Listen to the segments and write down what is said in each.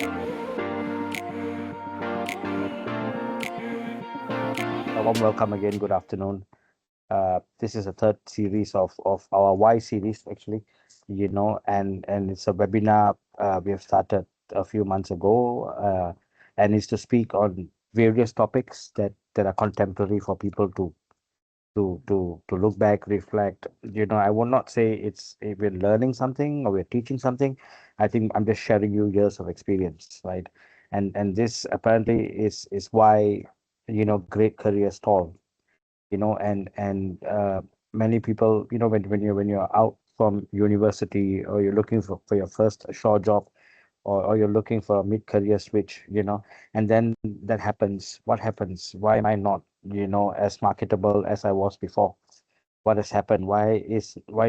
A warm welcome again. Good afternoon. This is a third series of our Y series, actually, and it's a webinar we have started a few months ago, and it's to speak on various topics that are contemporary for people to look back, reflect. I will not say it's we're learning something or we're teaching something. I think I'm just sharing you years of experience, right? And this apparently is why great careers stall. And many people, when you're out from university, or you're looking for your first short job, or you're looking for a mid-career switch, and then that happens. What happens? Why am I not, as marketable as I was before? What has happened? Why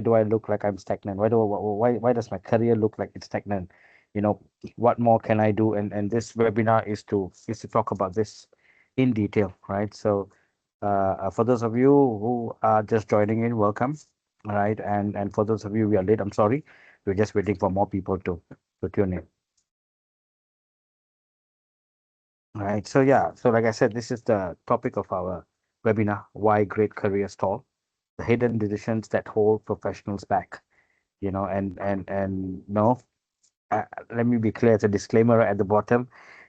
do I look like I'm stagnant? Why does my career look like it's stagnant? You know, what more can I do? And this webinar is to talk about this in detail, right? So for those of you who are just joining in, welcome. All right, and for those of you who are late, I'm sorry. We're just waiting for more people to tune in. All right, so yeah, so like I said, this is the topic of our webinar: why great careers stall, the hidden decisions that hold professionals back. And no, let me be clear. It's a disclaimer at the bottom.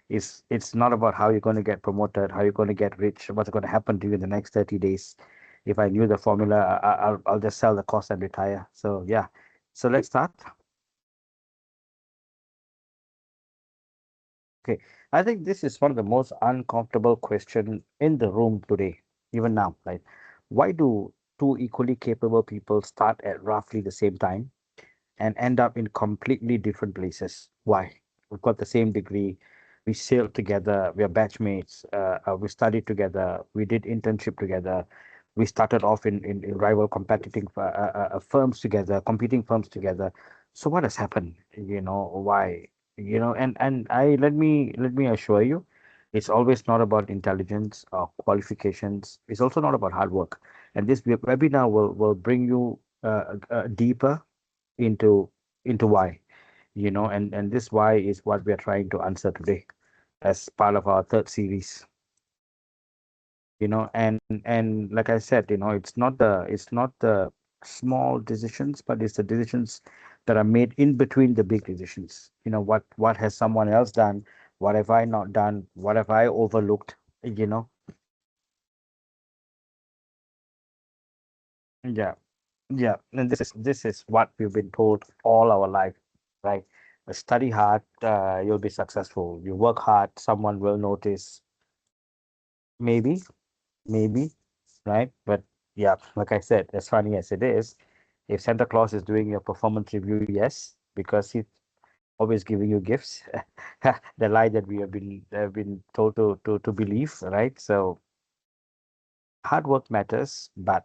It's not about how you're going to get promoted, how you're going to get rich, what's going to happen to you in the next 30 days. If I knew the formula, I'll just sell the course and retire. So yeah, so let's start. Okay, I think this is one of the most uncomfortable question in the room today, even now, right? Why do two equally capable people start at roughly the same time and end up in completely different places? Why? We've got the same degree, we sailed together, we are batchmates, we studied together, we did internship together, we started off in rival competing firms together, competing firms together. So what has happened? Why? And let me assure you, it's always not about intelligence or qualifications. It's also not about hard work. And this webinar will bring you deeper into why, and this why is what we are trying to answer today as part of our third series. And like I said, it's not the small decisions, but it's the decisions that are made in between the big decisions. What has someone else done? What have I not done? What have I overlooked? you know yeah. Yeah, and this is what we've been told all our life, right? Study hard, you'll be successful. You work hard, someone will notice. Maybe, maybe, right? But yeah, like I said, as funny as it is, if Santa Claus is doing your performance review, yes, because he's always giving you gifts. The lie that we have been told to believe, right? So hard work matters, but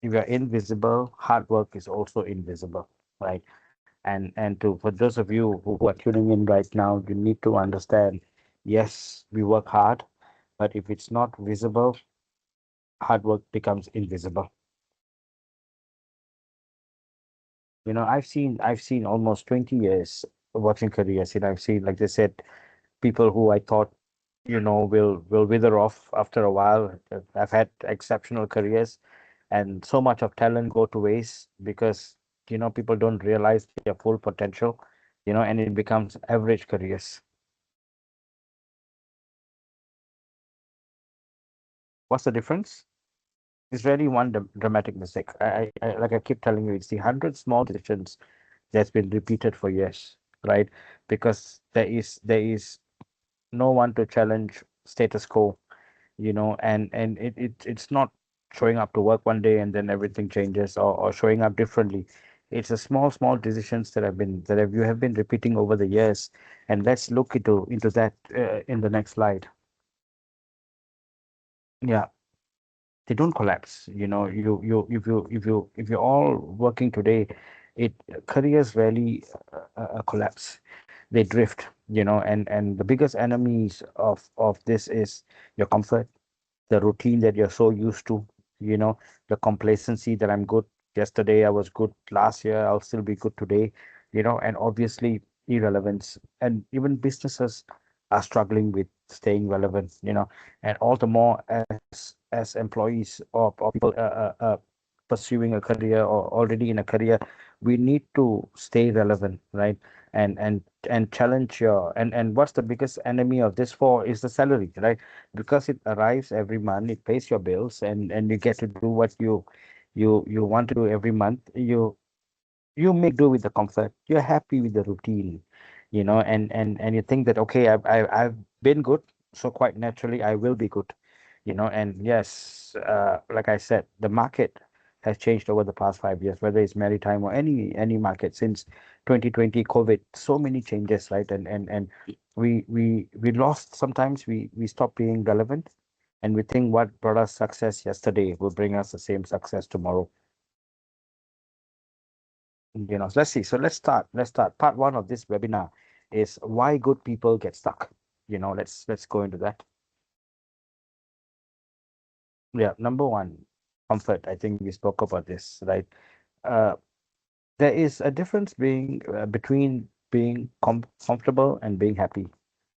if you're invisible, hard work is also invisible, right? And to for those of you who are tuning in right now, you need to understand, yes, we work hard, but if it's not visible, hard work becomes invisible. I've seen almost 20 years watching careers. I've seen, like they said, people who I thought, will wither off after a while. I've had exceptional careers, and so much of talent go to waste because people don't realize their full potential, and it becomes average careers. What's the difference? It's really one dramatic mistake. Like I keep telling you, it's the 100 small decisions that's been repeated for years, right? Because there is no one to challenge status quo, and it's not showing up to work one day and then everything changes, or showing up differently. It's a small decisions you have been repeating over the years, and let's look into that in the next slide. Yeah, they don't collapse. If you're all working today, it careers rarely collapse. They drift. And the biggest enemies of this is your comfort, the routine that you're so used to, the complacency that I'm good yesterday, I was good last year, I'll still be good today, and obviously irrelevance, and even businesses are struggling with staying relevant, and all the more as employees or people pursuing a career or already in a career, we need to stay relevant, right? And challenge your and what's the biggest enemy of this for is the salary, right? Because it arrives every month, it pays your bills, and you get to do what you want to do every month. You make do with the comfort. You're happy with the routine, and you think that, okay, I've been good, so quite naturally I will be good, and yes, like I said, the market has changed over the past 5 years, whether it's maritime or any market since 2020 COVID. So many changes, right? And we lost. Sometimes we stop being relevant, and we think what brought us success yesterday will bring us the same success tomorrow. Let's see. So let's start. Part one of this webinar is why good people get stuck. Let's go into that. Yeah, number one, comfort. I think we spoke about this, right? uh there is a difference between being comfortable and being happy,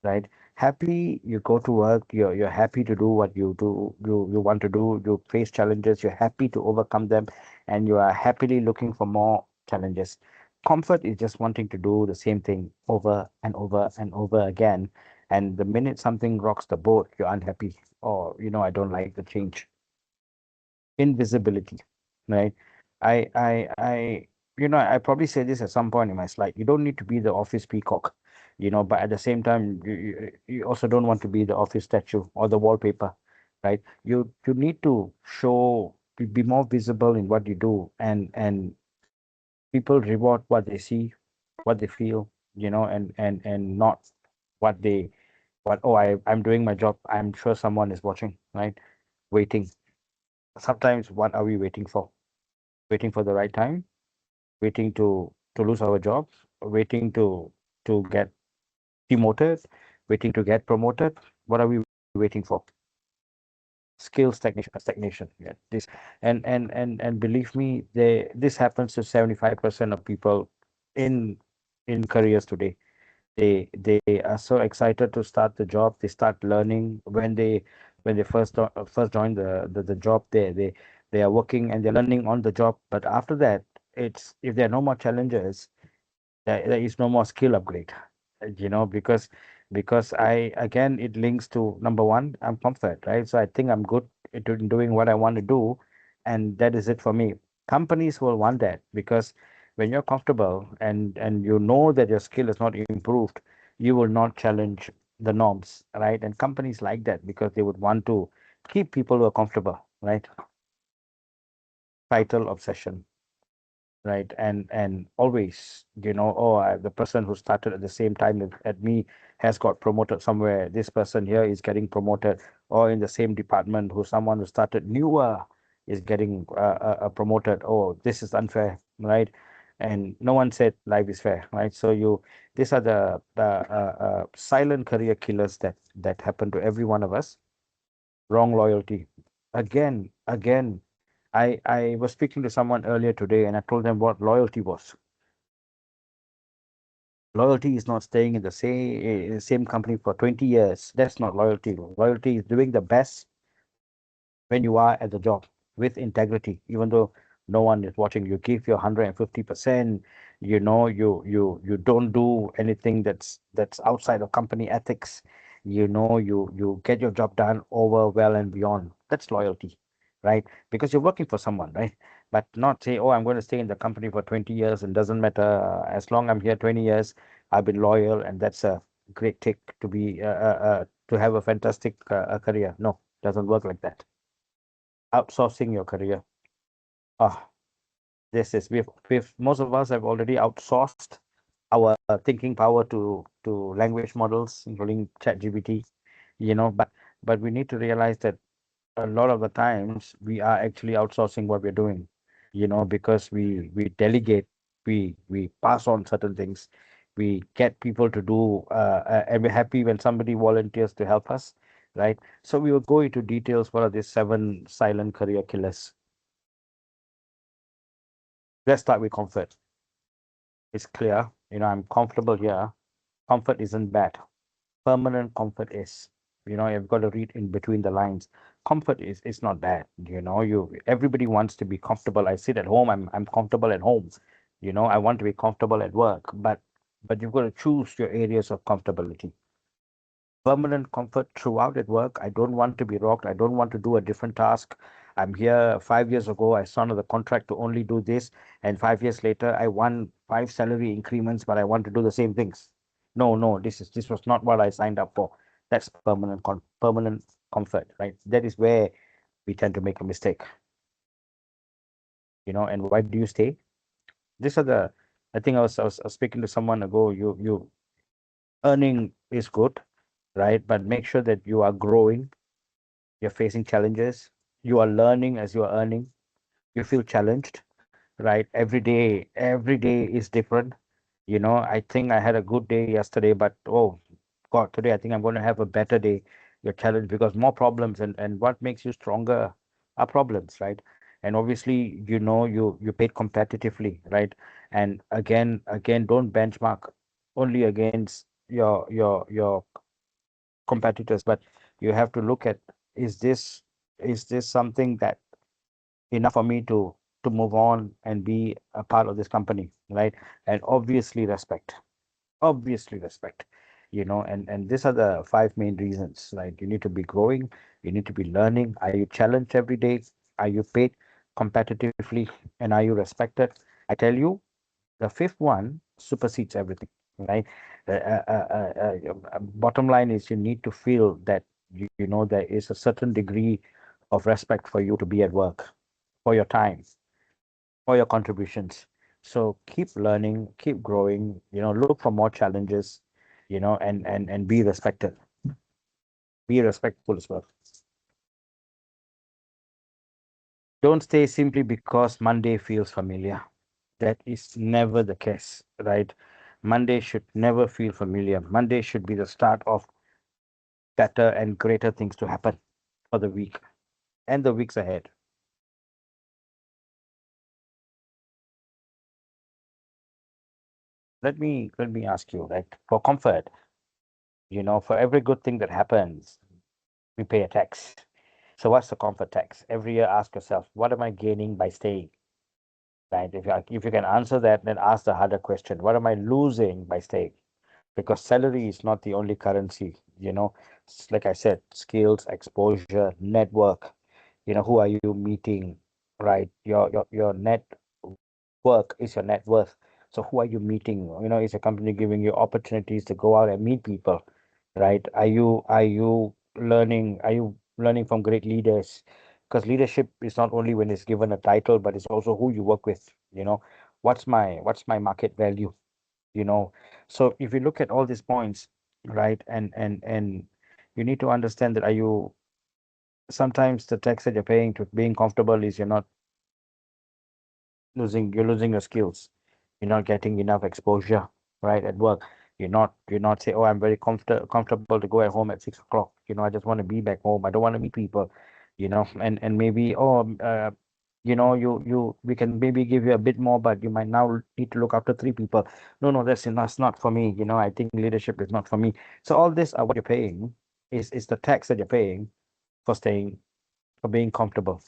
right? Happy, you go to work, you're happy to do what you want to do. You face challenges, you're happy to overcome them, and you are happily looking for more challenges. Comfort is just wanting to do the same thing over and over and over again, and the minute something rocks the boat, you're unhappy, or I don't like the change. Invisibility, right? I probably say this at some point in my slide. You don't need to be the office peacock, but at the same time, you also don't want to be the office statue or the wallpaper, right? You need to be more visible in what you do, and people reward what they see, what they feel, and not what they what oh I'm doing my job. I'm sure someone is watching, right? Waiting. Sometimes what are we waiting for? Waiting for the right time, waiting to lose our jobs, waiting to get demoted, waiting to get promoted. What are we waiting for? Skill stagnation. Yeah, this and believe me, this happens to 75% of people in careers today. They are so excited to start the job. They start learning when they first join the job. They are working and they're learning on the job. But after that, it's if there are no more challenges, there is no more skill upgrade. Because I again, it links to number one, I'm comfort, right? So I think I'm good at doing what I want to do, and that is it for me. Companies will want that because when you're comfortable and you know that your skill is not improved, you will not challenge the norms, right? And companies like that because they would want to keep people who are comfortable, right? Title obsession, right? And always, oh, the person who started at the same time at me has got promoted somewhere. This person here is getting promoted, or in the same department, someone who started newer is getting promoted. Oh, this is unfair, right? And no one said life is fair, right? So these are the silent career killers that happen to every one of us. Wrong loyalty. Again, I was speaking to someone earlier today, and I told them what loyalty was. Loyalty is not staying in the same company for 20 years. That's not loyalty. Loyalty is doing the best when you are at the job with integrity, even though no one is watching. You give your 150%. You don't do anything that's outside of company ethics. You get your job done over well and beyond. That's loyalty, right? Because you're working for someone, right? But not say, oh, I'm going to stay in the company for 20 years and doesn't matter. As long I'm here 20 years, I've been loyal, and that's a great tick to have a fantastic career. No, doesn't work like that. Outsourcing your career. Ah, this is we've most of us have already outsourced our thinking power to language models, including ChatGPT. But we need to realize that a lot of the times we are actually outsourcing what we're doing. Because we delegate, we pass on certain things, we get people to do, and we're happy when somebody volunteers to help us, right? So we will go into details. What are these 7 silent career killers? Let's start with comfort. It's clear. I'm comfortable here. Comfort isn't bad. Permanent comfort is. You've got to read in between the lines. Comfort is not bad. Everybody wants to be comfortable. I sit at home, I'm comfortable at home. I want to be comfortable at work, but you've got to choose your areas of comfortability. Permanent comfort throughout at work. I don't want to be rocked. I don't want to do a different task. I'm here 5 years ago. I signed the contract to only do this, and 5 years later, I won five salary increments, but I want to do the same things. No, no, this was not what I signed up for. That's permanent comfort, right? That is where we tend to make a mistake, And why do you stay? These are the. I think I was speaking to someone ago. You earning is good, right? But make sure that you are growing. You're facing challenges. You are learning as you are earning. You feel challenged, right? Every day is different. I think I had a good day yesterday, but oh God, today I think I'm going to have a better day. You're challenged because more problems, and what makes you stronger are problems, right? And obviously, you paid competitively, right? And again, don't benchmark only against your competitors, but you have to look at, is this something that enough for me to move on and be a part of this company, right? And obviously respect, and these are the five main reasons. Like, you need to be growing, you need to be learning. Are you challenged every day? Are you paid competitively? And are you respected? I tell you, the fifth one supersedes everything, right? Bottom line is, you need to feel that there is a certain degree of respect for you to be at work, for your time, for your contributions. So keep learning, keep growing, look for more challenges, and be respected, be respectful as well. Don't stay simply because Monday feels familiar. That is never the case, right? Monday should never feel familiar. Monday should be the start of better and greater things to happen for the week and the weeks ahead. Let me ask you, like, for comfort, for every good thing that happens, we pay a tax. So what's the comfort tax? Every year, ask yourself, what am I gaining by staying? Right? If you can answer that, then ask the harder question. What am I losing by staying? Because salary is not the only currency. Like I said, skills, exposure, network. Who are you meeting? Right? Your net work is your net worth. So who are you meeting? Is a company giving you opportunities to go out and meet people, right? Are you learning from great leaders? Because leadership is not only when it's given a title, but it's also who you work with. What's my market value? you know so if you look at all these points, right, and you need to understand that, are you sometimes the tax that you're paying to being comfortable is you're losing your skills. You're not getting enough exposure, right, at work. You're not say, oh, I'm very comfortable to go at home at 6 o'clock. I just want to be back home. I don't want to meet people. And maybe, we can maybe give you a bit more, but you might now need to look after three people. No, no, that's not for me. I think leadership is not for me. So all this are what you're paying, is the tax that you're paying for staying, for being comfortable,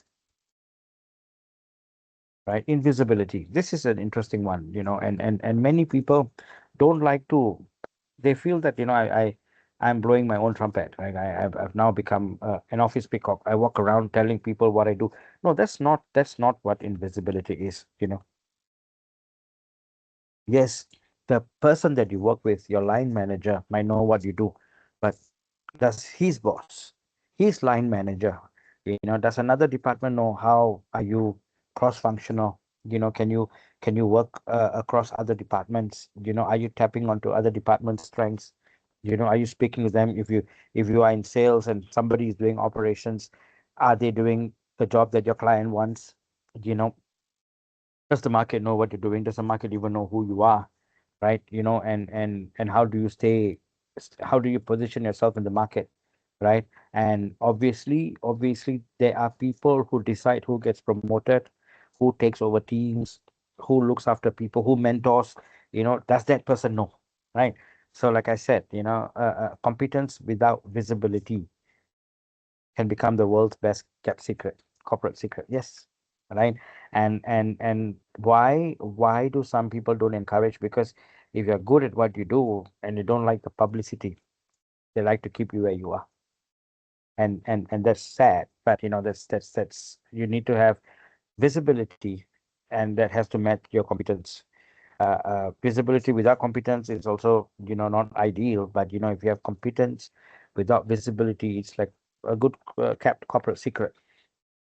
right? Invisibility. This is an interesting one, and many people don't like to. They feel that, I'm blowing my own trumpet, right? I've now become an office peacock. I walk around telling people what I do. No, that's not what invisibility is. Yes, the person that you work with, your line manager, might know what you do, but does his boss, his line manager, does another department know how are you cross-functional? Can you work across other departments? Are you tapping onto other departments' strengths? Are you speaking with them? If you are in sales and somebody is doing operations, are they doing the job that your client wants? You know, does the market know what you're doing? Does the market even know who you are? Right? And how do you how do you position yourself in the market, right? And obviously there are people who decide who gets promoted, who takes over teams, who looks after people, who mentors. Does that person know, right? So like I said, competence without visibility can become the world's best kept secret, corporate secret. Yes, right. And why do some people don't encourage? Because if you're good at what you do and you don't like the publicity, they like to keep you where you are. And that's sad, but that's you need to have visibility, and that has to match your competence. Visibility without competence is also, not ideal, but if you have competence without visibility, it's like a good kept corporate secret.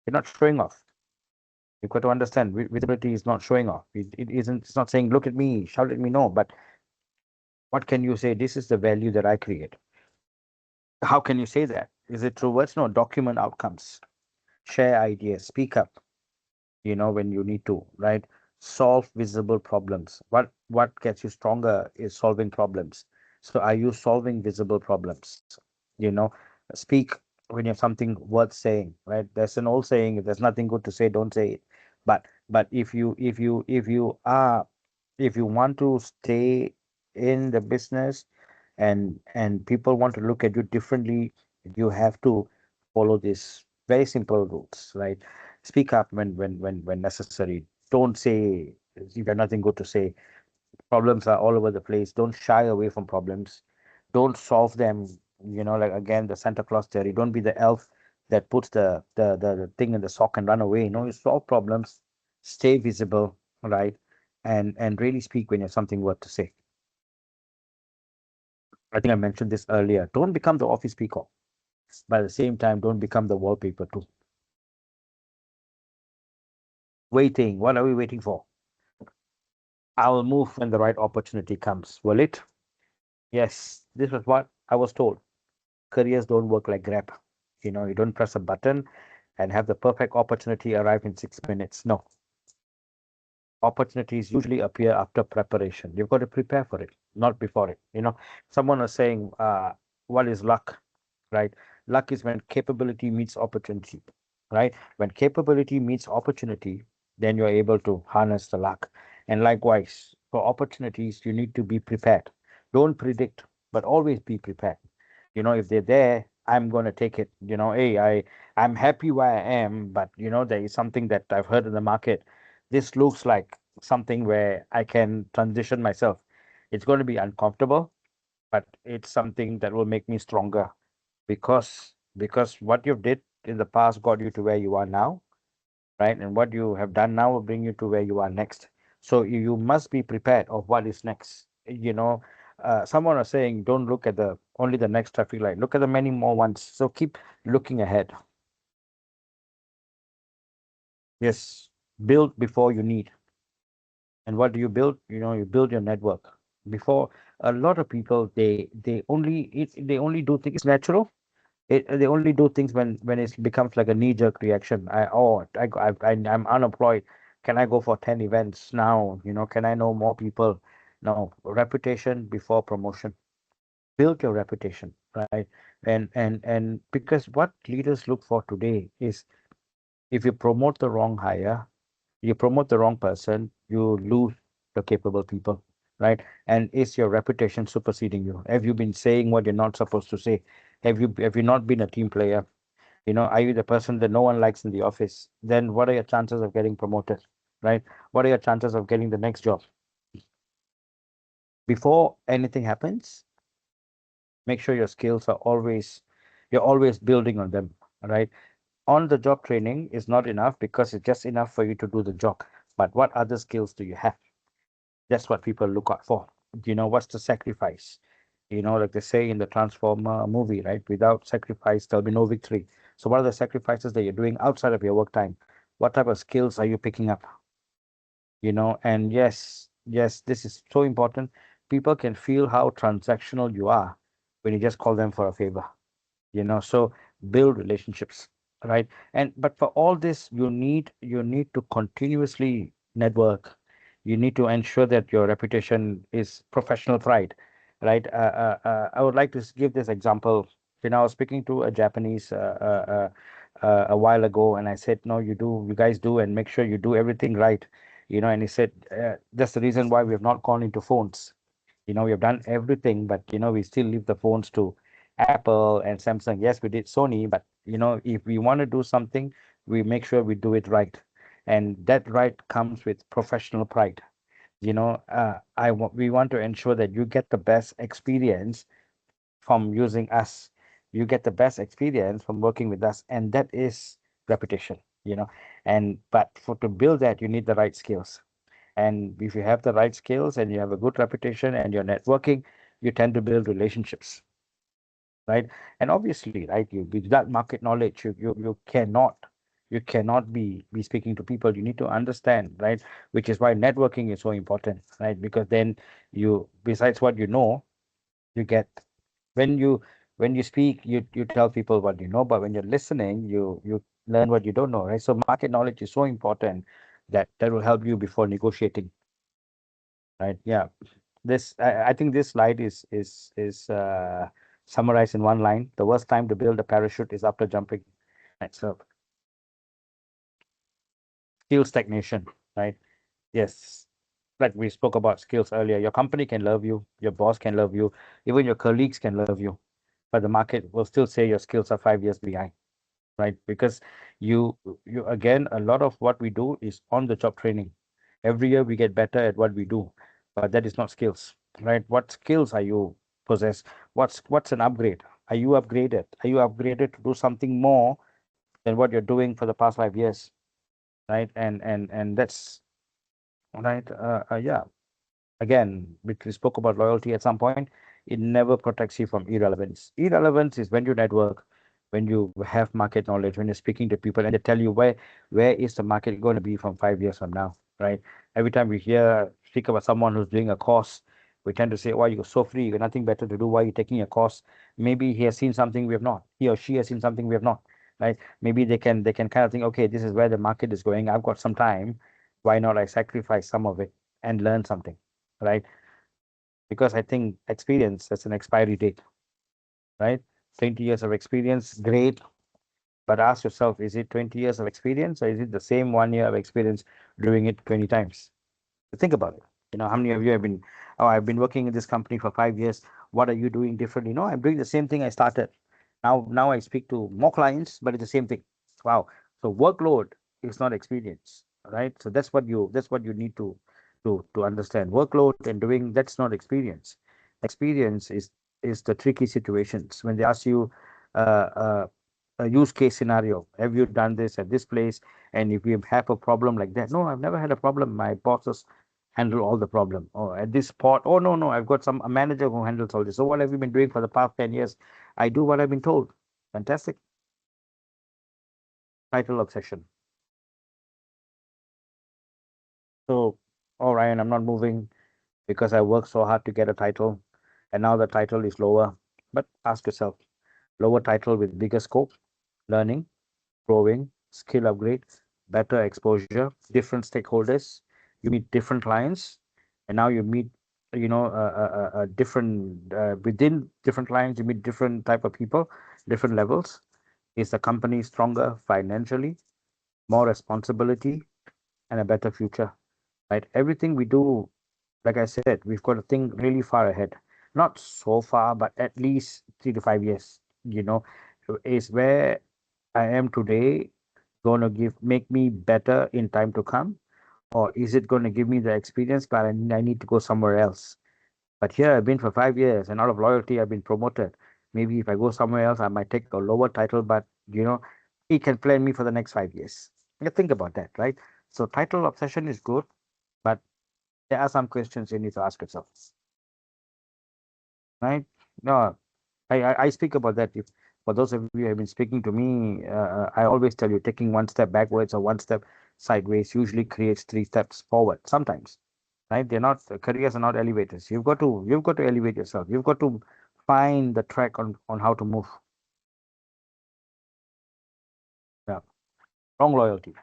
You're not showing off. You've got to understand, visibility is not showing off. It isn't. It's not saying, "Look at me, shout at me." No, but what can you say? This is the value that I create. How can you say that? Is it through words? No. Document outcomes. Share ideas. Speak up. When you need to, right? Solve visible problems. What gets you stronger is solving problems. So are you solving visible problems? you know Speak when you have something worth saying, right? There's an old saying, if there's nothing good to say, don't say it. But if you want to stay in the business, and people want to look at you differently, you have to follow these very simple rules, right? Speak up when necessary. Don't say if you have nothing good to say. Problems are all over the place. Don't shy away from problems. Don't solve them, like again, the Santa Claus theory. Don't be the elf that puts the thing in the sock and run away. You solve problems, stay visible, right? And really speak when you have something worth to say. I think I mentioned this earlier. Don't become the office peacock, but at the same time, don't become the wallpaper too. Waiting. What are we waiting for? I will move when the right opportunity comes. Will it? Yes. This was what I was told. Careers don't work like Grab. You don't press a button and have the perfect opportunity arrive in 6 minutes. No. Opportunities usually appear after preparation. You've got to prepare for it, not before it. Someone was saying, what is luck, right? Luck is when capability meets opportunity, right? When capability meets opportunity, then you're able to harness the luck. And likewise, for opportunities, you need to be prepared. Don't predict, but always be prepared. If they're there, I'm going to take it. Hey, I'm happy where I am, but there is something that I've heard in the market. This looks like something where I can transition myself. It's going to be uncomfortable, but it's something that will make me stronger, because what you've did in the past got you to where you are now, right? And what you have done now will bring you to where you are next. So you must be prepared of what is next. Someone was saying, don't look at the only the next traffic light. Look at the many more ones. So keep looking ahead. Yes, build before you need. And what do you build? You build your network. Before, a lot of people, they only do things natural. They only do things when it becomes like a knee-jerk reaction. I'm unemployed. Can I go for 10 events now? Can I know more people? No, reputation before promotion. Build your reputation, right? And because what leaders look for today is, if you promote the wrong hire, you promote the wrong person, you lose the capable people, right? And is your reputation superseding you? Have you been saying what you're not supposed to say? Have you not been a team player? Are you the person that no one likes in the office? Then what are your chances of getting promoted, right? What are your chances of getting the next job? Before anything happens, make sure your skills you're always building on them, right? On the job training is not enough, because it's just enough for you to do the job. But what other skills do you have? That's what people look out for. What's the sacrifice? Like they say in the Transformer movie, right? Without sacrifice, there'll be no victory. So what are the sacrifices that you're doing outside of your work time? What type of skills are you picking up? And yes, this is so important. People can feel how transactional you are when you just call them for a favor. So build relationships, right? But for all this, you need to continuously network. You need to ensure that your reputation is professional pride, right? I would like to give this example. I was speaking to a Japanese a while ago, and I said, no, you guys do, and make sure you do everything right. and he said, that's the reason why we have not gone into phones. We have done everything, but we still leave the phones to Apple and Samsung. Yes, we did Sony, but if we want to do something, we make sure we do it right, and that right comes with professional pride. We want to ensure that you get the best experience from using us. You get the best experience from working with us, and that is reputation. And but for to build that, you need the right skills. And if you have the right skills and you have a good reputation and you're networking, you tend to build relationships, right? And obviously, right, you with that market knowledge, you cannot be speaking to people. You need to understand, right? Which is why networking is so important, right? Because then besides what you know, you get when you speak, you tell people what you know, but when you're listening, you learn what you don't know, right? So market knowledge is so important that will help you before negotiating, right? Yeah. I think this slide is summarized in one line. The worst time to build a parachute is after jumping. Right. So skill stagnation, right? Yes. Like we spoke about skills earlier. Your company can love you, your boss can love you, even your colleagues can love you, but the market will still say your skills are 5 years behind, right? Because you again, a lot of what we do is on the job training. Every year we get better at what we do, but that is not skills, right? What skills are you possess? What's an upgrade? Are you upgraded? Are you upgraded to do something more than what you're doing for the past 5 years, right? And that's right. Yeah. Again, we spoke about loyalty at some point. It never protects you from irrelevance. Irrelevance is when you network, when you have market knowledge, when you're speaking to people and they tell you where is the market going to be from 5 years from now, right? Every time we speak about someone who's doing a course, we tend to say, "Why you're so free? You got nothing better to do. Why are you taking a course?" Maybe he has seen something we have not. He or she has seen something we have not, right? Maybe they can kind of think, okay, this is where the market is going. I've got some time. Why not I sacrifice some of it and learn something, right? Because I think experience has an expiry date, right? 20 years of experience, great. But ask yourself, is it 20 years of experience or is it the same 1 year of experience doing it 20 times? Think about it. How many of you have been, oh, I've been working in this company for 5 years. What are you doing differently? No, I'm doing the same thing I started. Now I speak to more clients, but it's the same thing. Wow. So workload is not experience, right? So that's what you need to understand. Workload and doing that's not experience. Experience is the tricky situations when they ask you uh, a use case scenario. Have you done this at this place? And if you have a problem like that, no, I've never had a problem. My bosses handle all the problem. Or at this spot, oh no, I've got a manager who handles all this. So what have you been doing for the past 10 years? I do what I've been told. Fantastic. Title obsession. So, oh Ryan, I'm not moving because I worked so hard to get a title, and now the title is lower. But ask yourself, lower title with bigger scope, learning, growing, skill upgrade, better exposure, different stakeholders. You meet different clients, and now you meet, different within different clients. You meet different type of people, different levels. Is the company stronger financially, more responsibility, and a better future? Right? Everything we do, like I said, we've got to think really far ahead. Not so far, but at least 3 to 5 years. You know, is where I am today going to make me better in time to come, or is it going to give me the experience, but I need to go somewhere else? But here I've been for 5 years, and out of loyalty, I've been promoted. Maybe if I go somewhere else, I might take a lower title, but it can plan me for the next 5 years. You think about that, right? So title obsession is good, but there are some questions you need to ask yourself, right? No, I speak about that. If for those of you who have been speaking to me, I always tell you taking one step backwards or one step sideways usually creates 3 steps forward. Sometimes, right? They're not careers are not elevators. You've got to elevate yourself. You've got to find the track on how to move. Yeah. Wrong loyalty.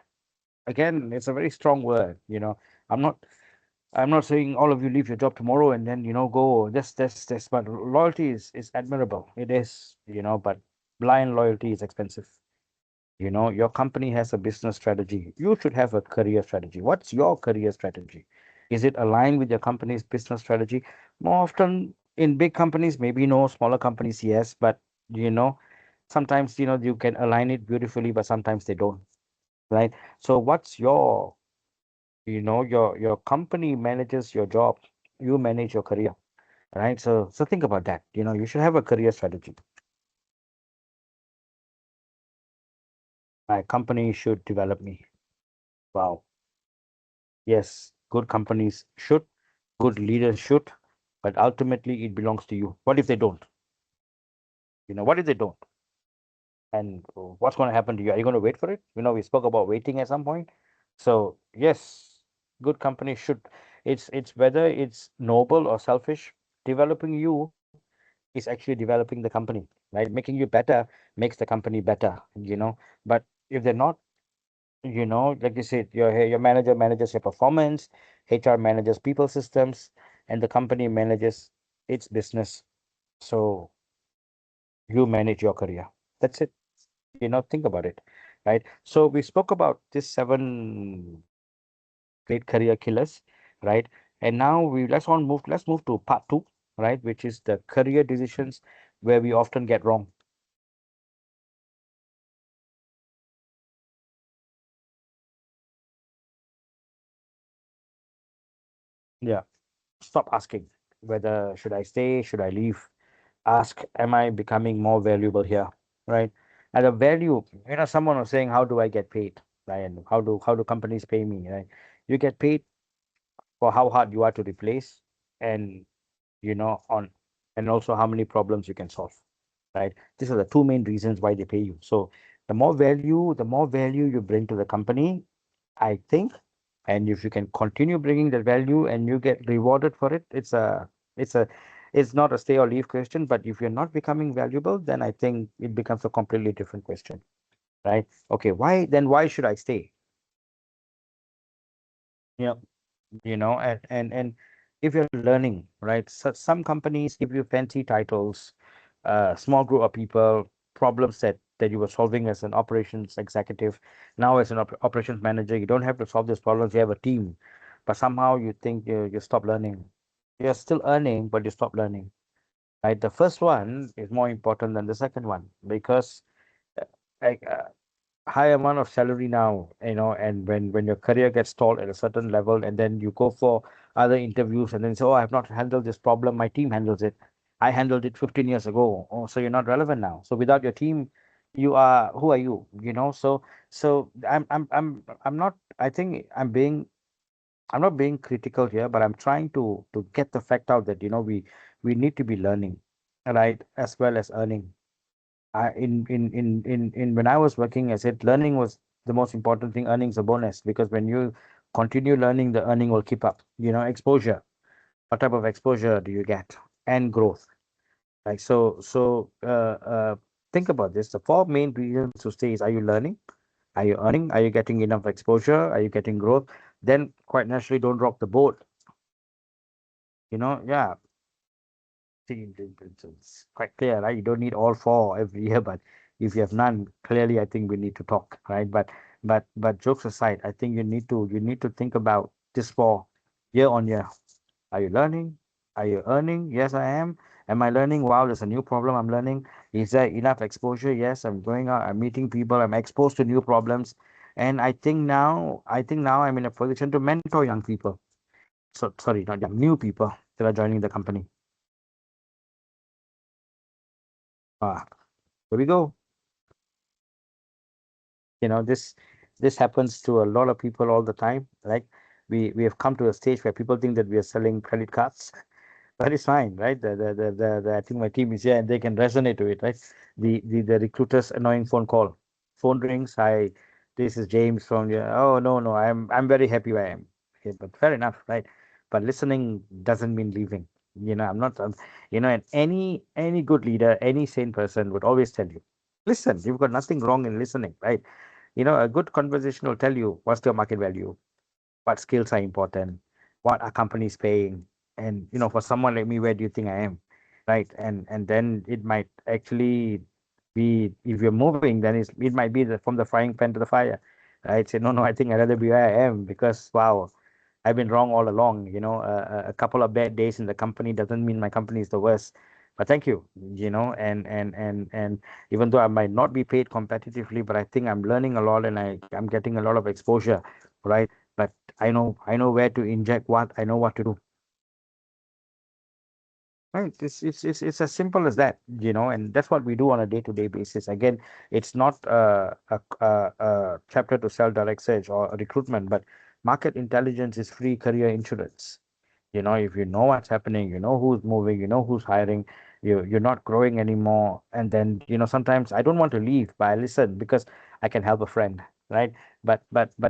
Again, it's a very strong word. I'm not I'm not saying all of you leave your job tomorrow and then go this, but loyalty is admirable. It is, but blind loyalty is expensive. Your company has a business strategy. You should have a career strategy. What's your career strategy? Is it aligned with your company's business strategy? More often in big companies, maybe no, smaller companies, yes, but you know, sometimes you can align it beautifully, but sometimes they don't, right? So what's your company manages your job, you manage your career, right? So think about that. You should have a career strategy. My company should develop me. Wow. Yes, good companies should, good leaders should, but ultimately it belongs to you. What if they don't? What if they don't? And what's going to happen to you? Are you going to wait for it? We spoke about waiting at some point. So yes, good companies should. It's whether it's noble or selfish. Developing you is actually developing the company, right? Making you better makes the company better. But if they're not, like you said, your manager manages your performance, HR manages people systems, and the company manages its business. So you manage your career. That's it. Think about it, right? So we spoke about this 7 great career killers, right? And now let's move to part two, right? Which is the career decisions where we often get wrong. Yeah. Stop asking whether should I stay, should I leave? Ask, am I becoming more valuable here? Right? And the value, someone was saying, how do I get paid? Right? And how do companies pay me? Right? You get paid for how hard you are to replace, and on and also how many problems you can solve. Right? These are the two main reasons why they pay you. So the more value you bring to the company, I think, and if you can continue bringing that value and you get rewarded for it, it's a it's not a stay or leave question. But if you're not becoming valuable, then I think it becomes a completely different question, right? Okay, why should I stay? Yeah, and if you're learning, right? So some companies give you fancy titles, small group of people, problems that you were solving as an operations executive. Now, as an operations manager, you don't have to solve these problems. You have a team, but somehow you think you stop learning. You're still earning, but you stop learning. Right? The first one is more important than the second one because uh, like high amount of salary now, and when your career gets stalled at a certain level, and then you go for other interviews, and then say, oh, I have not handled this problem, my team handles it. I handled it 15 years ago. Oh, so you're not relevant now. So without your team, who are you? So I'm not, I think I'm not being critical here, but I'm trying to get the fact out that we need to be learning, right, as well as earning. In when I was working, I said learning was the most important thing. Earning's a bonus because when you continue learning, the earning will keep up. Exposure. What type of exposure do you get? And growth. Like think about this. The four main reasons to stay is: are you learning? Are you earning? Are you getting enough exposure? Are you getting growth? Then quite naturally, don't rock the boat. Yeah, it's quite clear, right? You don't need all four every year, but if you have none, clearly, I think we need to talk, right? But jokes aside, I think you need to think about this four year on year. Are you learning? Are you earning? Yes, I am. Am I learning? Wow, there's a new problem I'm learning. Is there enough exposure? Yes, I'm going out, I'm meeting people, I'm exposed to new problems. And I think now I'm in a position to mentor young people. So sorry, not young, new people that are joining the company. Ah, here we go. This happens to a lot of people all the time. Like we have come to a stage where people think that we are selling credit cards. But it's fine, right? I think my team is here and they can resonate to it, right? The recruiter's annoying phone call. Phone rings. Hi, this is James from you. Oh, no, no, I'm very happy where I am. Okay, but fair enough, right? But listening doesn't mean leaving. I'm not and any good leader, any sane person would always tell you, listen, you've got nothing wrong in listening, right? A good conversation will tell you what's your market value, what skills are important, what are companies paying, and for someone like me, where do you think I am, right? And then it might actually be if you're moving, then it might be from the frying pan to the fire, right? Say, no, no, I think I'd rather be where I am because wow, I've been wrong all along. A couple of bad days in the company doesn't mean my company is the worst. But thank you, and even though I might not be paid competitively, but I think I'm learning a lot and I'm getting a lot of exposure, right? But I know where to inject what, I know what to do. Right. It's as simple as that, and that's what we do on a day-to-day basis. Again, it's not a chapter to sell direct search or a recruitment, but market intelligence is free career insurance. If you know what's happening, you know who's moving, you know who's hiring, you're not growing anymore. And then, sometimes I don't want to leave, but I listen because I can help a friend, right? But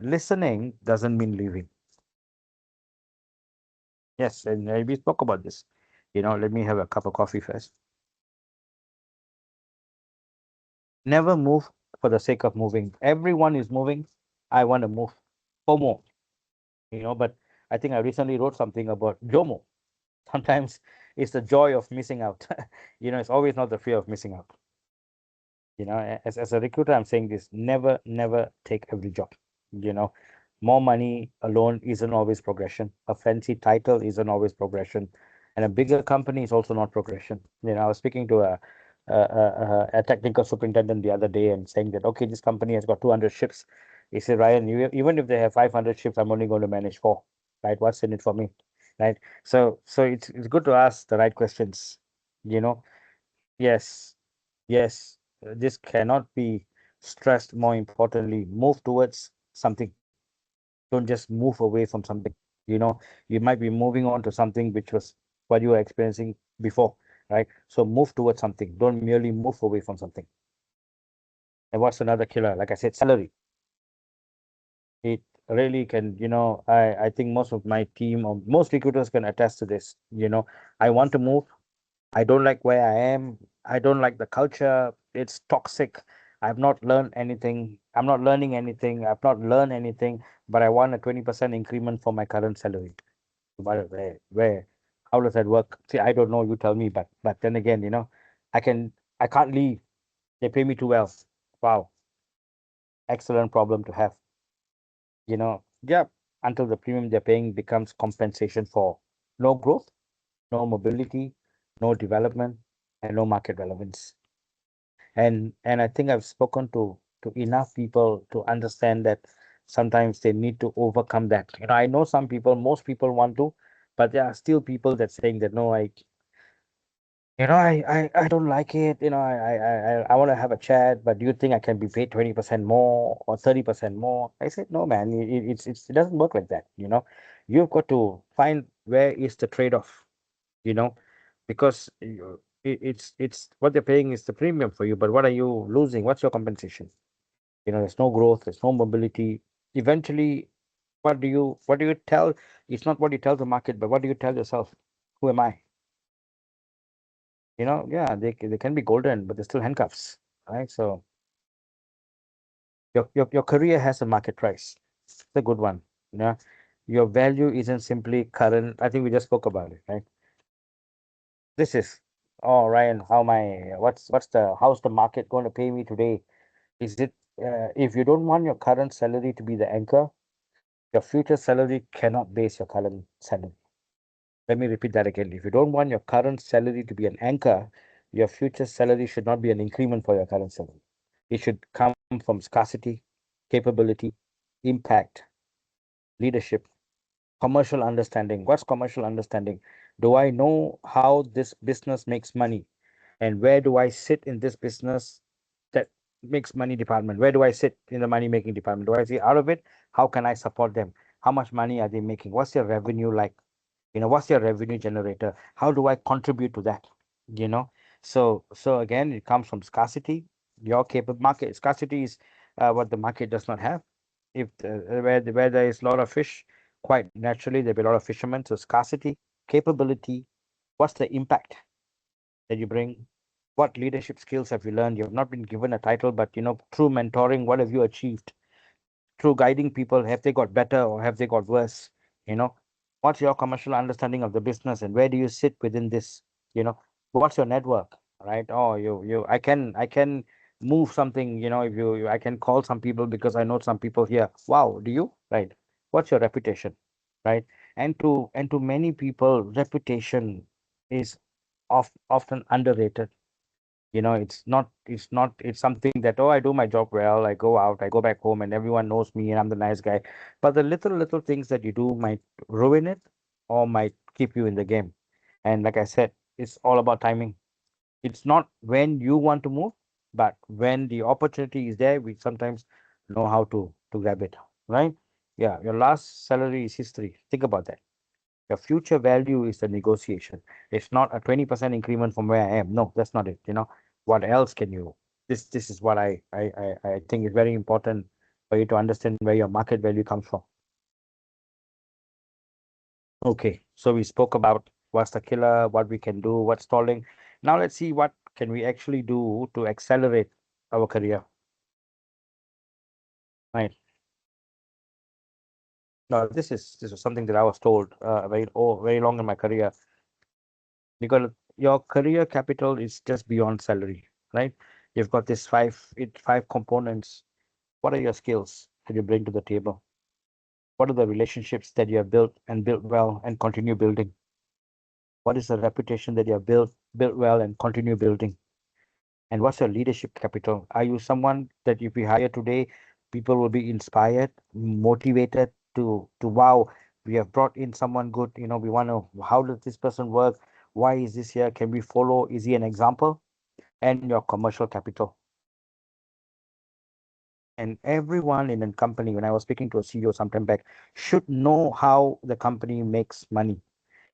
listening doesn't mean leaving. Yes, and we spoke about this. Let me have a cup of coffee first. Never move for the sake of moving. Everyone is moving. I want to move. FOMO, but I think I recently wrote something about JOMO. Sometimes it's the joy of missing out. It's always not the fear of missing out. As a recruiter, I'm saying this: never, never take every job. You know, more money alone isn't always progression. A fancy title isn't always progression, and a bigger company is also not progression. I was speaking to a technical superintendent the other day and saying that okay, this company has got 200 ships. He said, Ryan, even if they have 500 ships, I'm only going to manage four. Right? What's in it for me? Right? So it's good to ask the right questions. You know, yes. Yes, this cannot be stressed. More importantly, move towards something. Don't just move away from something. You might be moving on to something which was what you were experiencing before, right? So move towards something. Don't merely move away from something. And what's another killer? Like I said, salary. It really can, I think most of my team or most recruiters can attest to this. I want to move. I don't like where I am. I don't like the culture. It's toxic. I've not learned anything. I'm not learning anything. I've not learned anything, but I want a 20% increment for my current salary. Where, how does that work? See, I don't know. You tell me. But then again, I can, I can't leave. They pay me too well. Wow, excellent problem to have. Yeah, until the premium they're paying becomes compensation for no growth, no mobility, no development, and no market relevance. And I think I've spoken to enough people to understand that sometimes they need to overcome that. I know some people, most people want to, but there are still people that saying that no, I don't like it. I want to have a chat, but do you think I can be paid 20% more or 30% more? I said, no, man, it doesn't work like that. You've got to find where is the trade-off, you know, because it's what they're paying is the premium for you, but what are you losing? What's your compensation? There's no growth, there's no mobility. Eventually, what do you tell? It's not what you tell the market, but what do you tell yourself? Who am I? Yeah, they can be golden, but they're still handcuffs, right? So your career has a market price. It's a good one. You know, your value isn't simply current. I think we just spoke about it, right? This is, oh, Ryan, how's the market going to pay me today? Is it, if you don't want your current salary to be the anchor, your future salary cannot base your current salary. Let me repeat that again. If you don't want your current salary to be an anchor, your future salary should not be an increment for your current salary. It should come from scarcity, capability, impact, leadership, commercial understanding. What's commercial understanding? Do I know how this business makes money? And where do I sit in this business that makes money department? Where do I sit in the money making department? Do I see out of it? How can I support them? How much money are they making? What's their revenue like? What's your revenue generator? How do I contribute to that? you know so again, it comes from scarcity. Your capable market scarcity is what the market does not have. If where there is a lot of fish, quite naturally there'll be a lot of fishermen. So scarcity, capability, what's the impact that you bring? What leadership skills have you learned? You have not been given a title, but through mentoring, what have you achieved? Through guiding people, have they got better or have they got worse? you know what's your commercial understanding of the business, and where do you sit within this? What's your network? Right? Oh, you I can move something, if I can call some people because I know some people here. Wow, do you? Right. What's your reputation? Right. And to many people, reputation is often underrated. It's something that, oh, I do my job well, I go out, I go back home, and everyone knows me and I'm the nice guy. But the little things that you do might ruin it or might keep you in the game. And like I said, it's all about timing. It's not when you want to move, but when the opportunity is there, we sometimes know how to grab it, right? Yeah, your last salary is history. Think about that. Your future value is the negotiation. It's not a 20% increment from where I am. No, that's not it. What else can you? This is what I think is very important for you to understand where your market value comes from. Okay, so we spoke about what's the killer, what we can do, what's stalling. Now let's see what can we actually do to accelerate our career. Right. No, this is something that I was told very long in my career, because your career capital is just beyond salary, right? You've got this five components. What are your skills that you bring to the table? What are the relationships that you have built and built well and continue building? What is the reputation that you have built well and continue building? And what's your leadership capital? Are you someone that if we hire today, people will be inspired, motivated to wow, we have brought in someone good, we want to, how does this person work? Why is this here? Can we follow? Is he an example? And your commercial capital. And everyone in a company, when I was speaking to a CEO sometime back, should know how the company makes money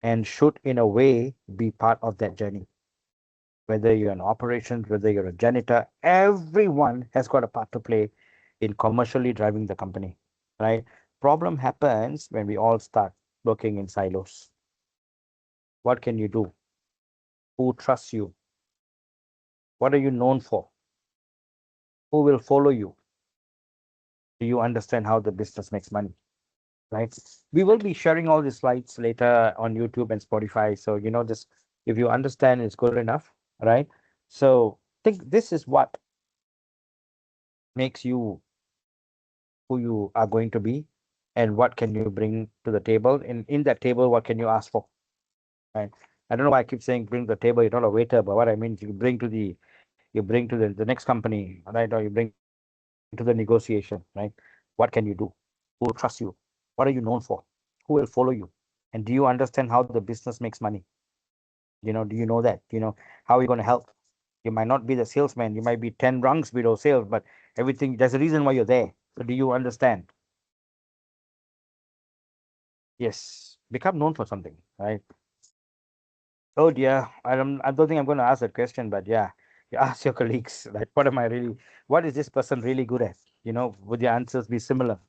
and should, in a way, be part of that journey. Whether you're in operations, whether you're a janitor, everyone has got a part to play in commercially driving the company, right? Problem happens when we all start working in silos. What can you do? Who trusts you? What are you known for? Who will follow you? Do you understand how the business makes money? Right? We will be sharing all the slides later on YouTube and Spotify. So, just if you understand, it's good enough, right? So, think this is what makes you who you are going to be, and what can you bring to the table. In that table, what can you ask for? Right? I don't know why I keep saying bring to the table. You're not a waiter, but what I mean is you bring to the next company, right? Or you bring to the negotiation, right? What can you do? Who will trust you? What are you known for? Who will follow you? And do you understand how the business makes money? Do you know that? How are you going to help? You might not be the salesman. You might be 10 rungs below sales, but everything, there's a reason why you're there. So do you understand? Yes. Become known for something, right? Oh dear. I don't think I'm going to ask that question, but yeah. You ask your colleagues, like, what is this person really good at? Would your answers be similar?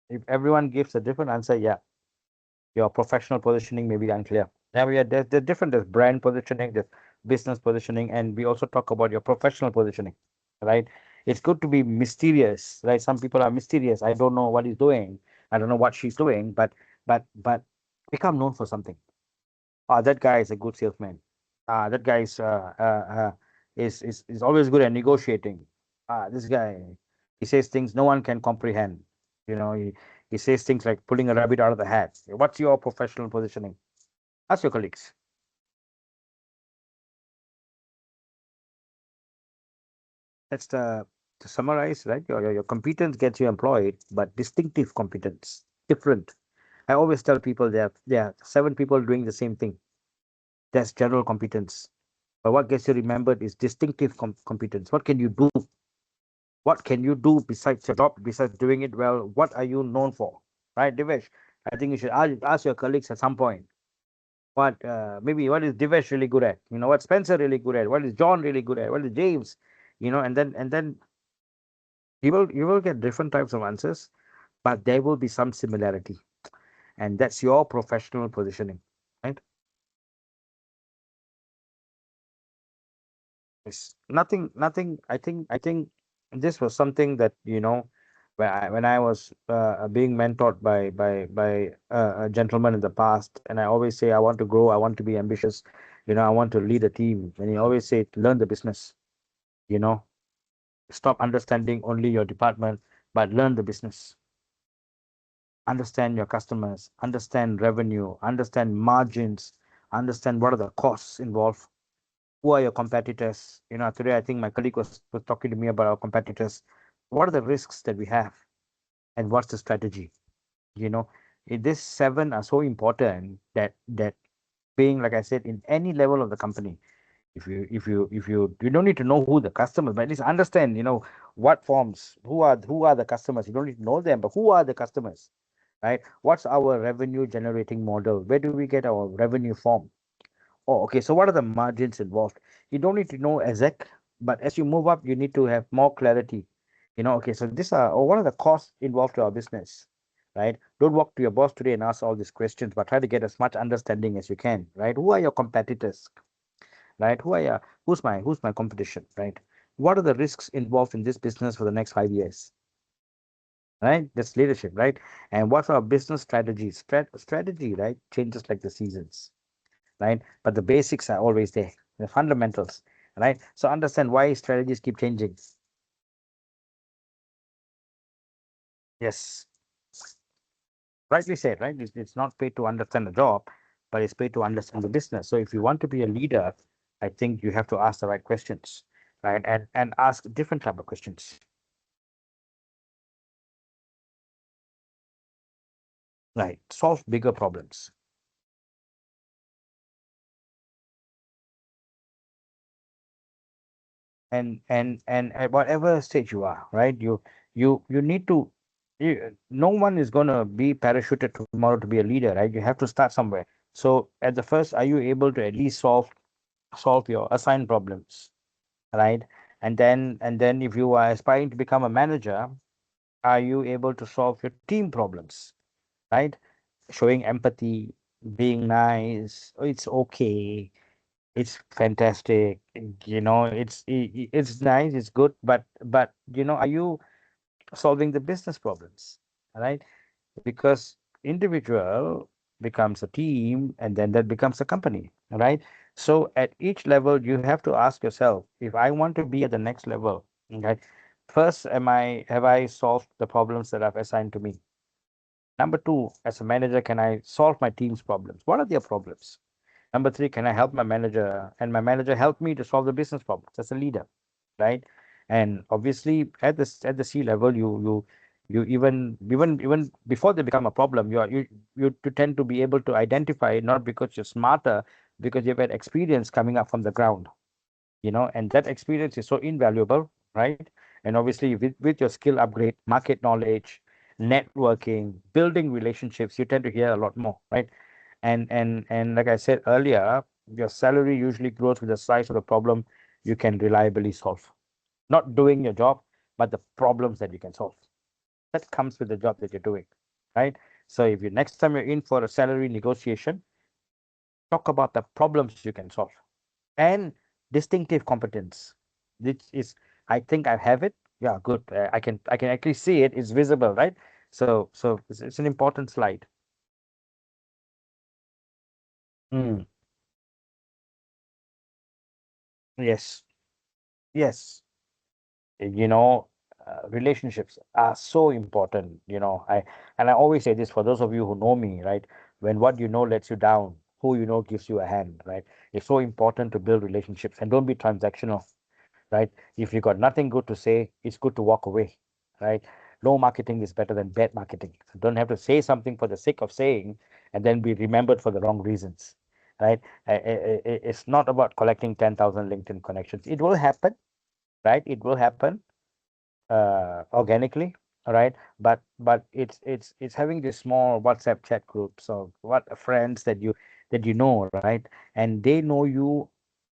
If everyone gives a different answer, yeah, your professional positioning may be unclear. Now there's different, there's brand positioning, there's business positioning, and we also talk about your professional positioning, right? It's good to be mysterious, right? Some people are mysterious. I don't know what he's doing. I don't know what she's doing, but become known for something. That guy is a good salesman. That guy is always good at negotiating. This guy, he says things no one can comprehend. He says things like pulling a rabbit out of the hat. What's your professional positioning? Ask your colleagues. That's the to summarize, right? Your competence gets you employed, but distinctive competence, different. I always tell people there are seven people doing the same thing. That's general competence. But what gets you remembered is distinctive competence. What can you do? What can you do besides your job, besides doing it well? What are you known for? Right, Divesh? I think you should ask your colleagues at some point. Maybe what is Divesh really good at? What Spencer really good at? What is John really good at? What is James? And then you will get different types of answers, but there will be some similarity, and that's your professional positioning, right? Yes. Nothing. I think this was something that, when I was being mentored by a gentleman in the past, and I always say I want to grow, I want to be ambitious, I want to lead a team, and he always say learn the business. You know, stop understanding only your department, but learn the business. Understand your customers, understand revenue, understand margins, understand what are the costs involved. Who are your competitors? Today I think my colleague was talking to me about our competitors. What are the risks that we have, and what's the strategy? You know, these seven are so important that being, like I said, in any level of the company, if you don't need to know who the customers, but at least understand, what forms, who are the customers. You don't need to know them, but who are the customers, right? What's our revenue generating model? Where do we get our revenue from? Oh, okay. So what are the margins involved? You don't need to know exact, but as you move up, you need to have more clarity. Okay, so these are, or what are the costs involved to our business, right? Don't walk to your boss today and ask all these questions, but try to get as much understanding as you can, right? Who are your competitors, right? Who's my competition, right? What are the risks involved in this business for the next 5 years, right? That's leadership, right? And what's our business strategy? Strategy, right? Changes like the seasons, right? But the basics are always there, the fundamentals, right? So understand why strategies keep changing. Yes, rightly said, right? It's not paid to understand the job, but it's paid to understand the business. So if you want to be a leader, I think you have to ask the right questions, right? And ask different type of questions, right? Solve bigger problems. And at whatever stage you are, right? You need to. No one is gonna be parachuted tomorrow to be a leader, right? You have to start somewhere. So at the first, are you able to at least solve your assigned problems, right? And then if you are aspiring to become a manager, are you able to solve your team problems, right? Showing empathy, being nice. "Oh, it's okay. It's fantastic. It's nice. It's good. But are you solving the business problems, right? Because individual becomes a team, and then that becomes a company, right? So at each level, you have to ask yourself, if I want to be at the next level, okay, first, have I solved the problems that I've assigned to me? Number two, as a manager, can I solve my team's problems? What are their problems? Number three, can I help my manager, and my manager help me to solve the business problems as a leader, right? And obviously, at the C level, you even before they become a problem, you tend to be able to identify it, not because you're smarter, because you've had experience coming up from the ground, and that experience is so invaluable, right? And obviously, with your skill upgrade, market knowledge, networking, building relationships, you tend to hear a lot more, right? And like I said earlier, your salary usually grows with the size of the problem you can reliably solve. Not doing your job, but the problems that you can solve. That comes with the job that you're doing, right? So if you next time you're in for a salary negotiation, talk about the problems you can solve and distinctive competence. Which is, I think I have it. Yeah, good. I can actually see it. It's visible, right? So it's an important slide. Mm, yes, yes. you know Relationships are so important. I always say this, for those of you who know me, right? When what you know lets you down, who you know gives you a hand, right? It's so important to build relationships, and don't be transactional, right? If you got nothing good to say, it's good to walk away, right? No marketing is better than bad marketing. So don't have to say something for the sake of saying and then be remembered for the wrong reasons, right? It's not about collecting 10,000 LinkedIn connections. It will happen, right? It will happen organically, all right? But it's having this small WhatsApp chat groups of what friends that you know, right? And they know you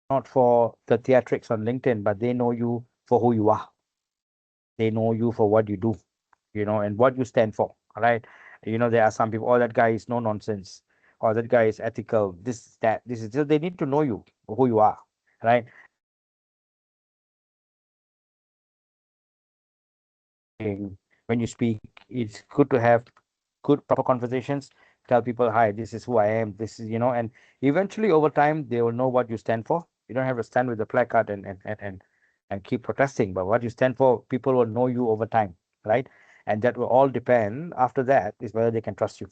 not for the theatrics on LinkedIn, but they know you for who you are. They know you for what you do, and what you stand for, all right? There are some people, oh, that guy is no nonsense, or that guy is ethical, this is just, they need to know you for who you are, right? And when you speak, it's good to have good proper conversations. Tell people, hi, this is who I am, this is, and eventually over time they will know what you stand for. You don't have to stand with the placard and and keep protesting. But what you stand for, people will know you over time, right? And that will all depend after that is whether they can trust you.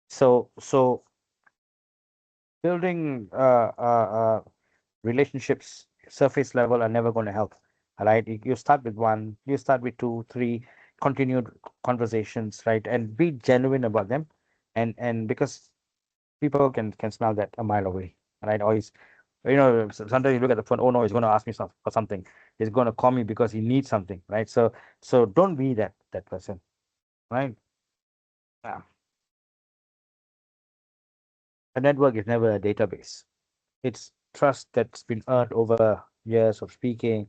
So building relationships surface level are never going to help. All right, you start with one, you start with two, three, continued conversations, right, and be genuine about them, and because people can smell that a mile away, right? Or he's, sometimes you look at the phone, oh no, he's going to ask me for something, he's going to call me because he needs something, right? So don't be that person, right? Yeah. A network is never a database. It's trust that's been earned over years of speaking,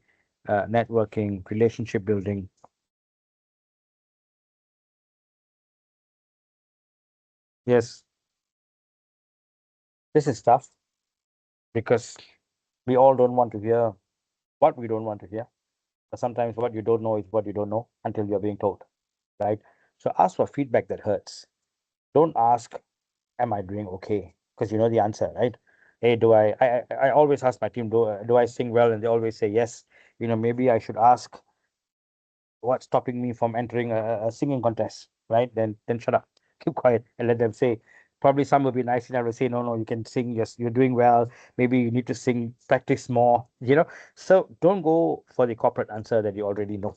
networking, relationship building. Yes, this is tough because we all don't want to hear what we don't want to hear. But sometimes what you don't know is what you don't know until you're being told, right? So ask for feedback that hurts. Don't ask, "Am I doing okay?" Because you know the answer, right? Hey, do I always ask my team, do I sing well? And they always say yes. Maybe I should ask, what's stopping me from entering a singing contest, right? Then shut up, keep quiet, and let them say. Probably some will be nice enough to say, no, no, you can sing. Yes, you're doing well. Maybe you need to sing, practice more. So don't go for the corporate answer that you already know.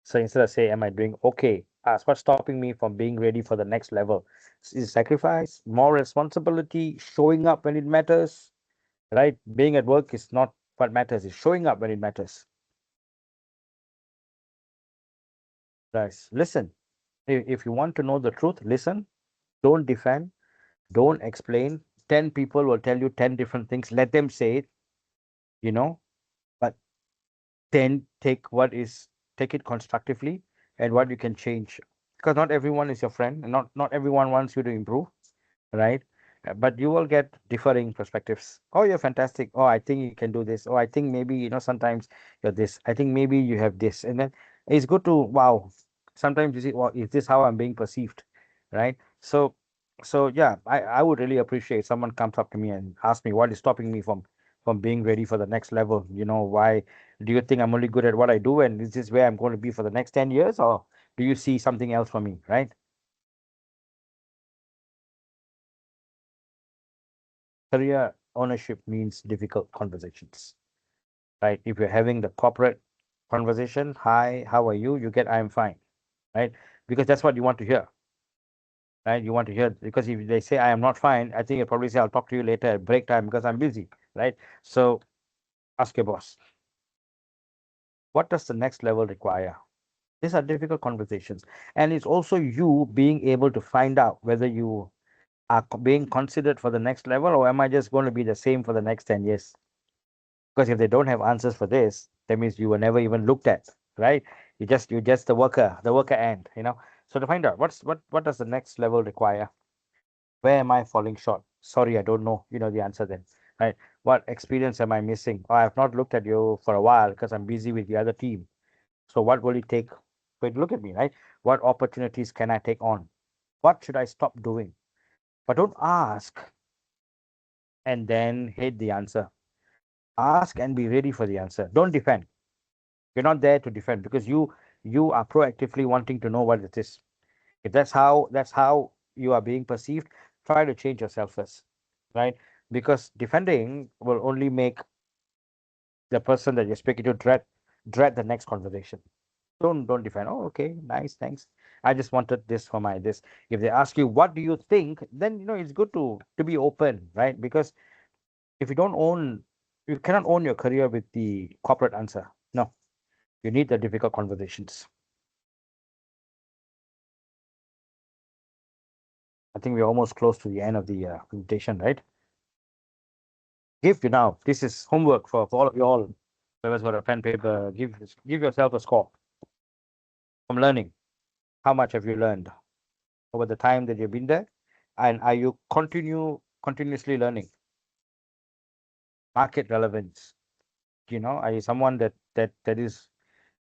So instead of say, am I doing okay? Ask what's stopping me from being ready for the next level. Is sacrifice, more responsibility, showing up when it matters, right? Being at work is not what matters, it's showing up when it matters. Guys, listen. If you want to know the truth, listen. Don't defend. Don't explain. 10 people will tell you 10 different things. Let them say it, you know, but then take it constructively and what you can change. Because not everyone is your friend, and not everyone wants you to improve, right? But you will get differing perspectives. Oh, you're fantastic. Oh, I think you can do this. Oh, I think maybe, sometimes you're this. I think maybe you have this. And then it's good to, wow, sometimes you see, well, is this how I'm being perceived? Right? So yeah, I would really appreciate someone comes up to me and asks me what is stopping me from being ready for the next level. Why do you think I'm only good at what I do? And is this where I'm going to be for the next 10 years? Or do you see something else for me? Right? Career ownership means difficult conversations, right? If you're having the corporate conversation, hi, how are you? You get, I'm fine, right? Because that's what you want to hear, right? You want to hear, because if they say, I am not fine, I think you'll probably say, I'll talk to you later at break time because I'm busy, right? So ask your boss, what does the next level require? These are difficult conversations. And it's also you being able to find out whether you are being considered for the next level, or am I just going to be the same for the next 10 years? Because if they don't have answers for this, that means you were never even looked at, right? You just the worker end, So to find out what does the next level require? Where am I falling short? Sorry, I don't know. You know the answer then, right? What experience am I missing? Oh, I have not looked at you for a while because I'm busy with the other team. So what will it take for you to look at me, right? What opportunities can I take on? What should I stop doing? But don't ask and then hate the answer. Ask and be ready for the answer. Don't defend. You're not there to defend because you are proactively wanting to know what it is. If that's how you are being perceived, try to change yourself first, right? Because defending will only make the person that you're speaking to dread the next conversation. Don't defend. Oh, okay, nice, thanks. I just wanted this for my this. If they ask you what do you think, then it's good to be open, right? Because if you cannot own your career with the corporate answer. No, you need the difficult conversations. I think we're almost close to the end of the presentation, right? Give you now. This is homework for all of you all. Whoever's got a pen paper, give yourself a score from learning. How much have you learned over the time that you've been there? And are you continuously learning? Market relevance. Are you someone that is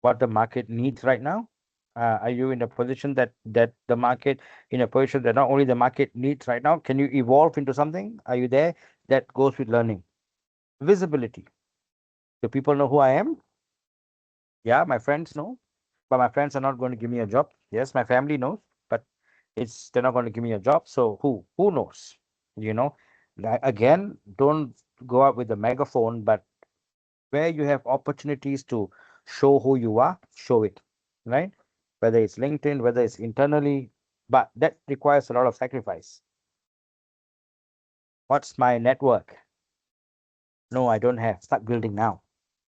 what the market needs right now? Are you in a position that the market in a position that not only the market needs right now? Can you evolve into something? Are you there? That goes with learning. Visibility. Do people know who I am? Yeah, my friends know, but my friends are not going to give me a job. Yes, my family knows, but it's they're not going to give me a job. So who knows? You know, again, don't go out with a megaphone, but where you have opportunities to show who you are, show it, right? Whether it's LinkedIn, whether it's internally, but that requires a lot of sacrifice. What's my network? No, I don't have. Start building now.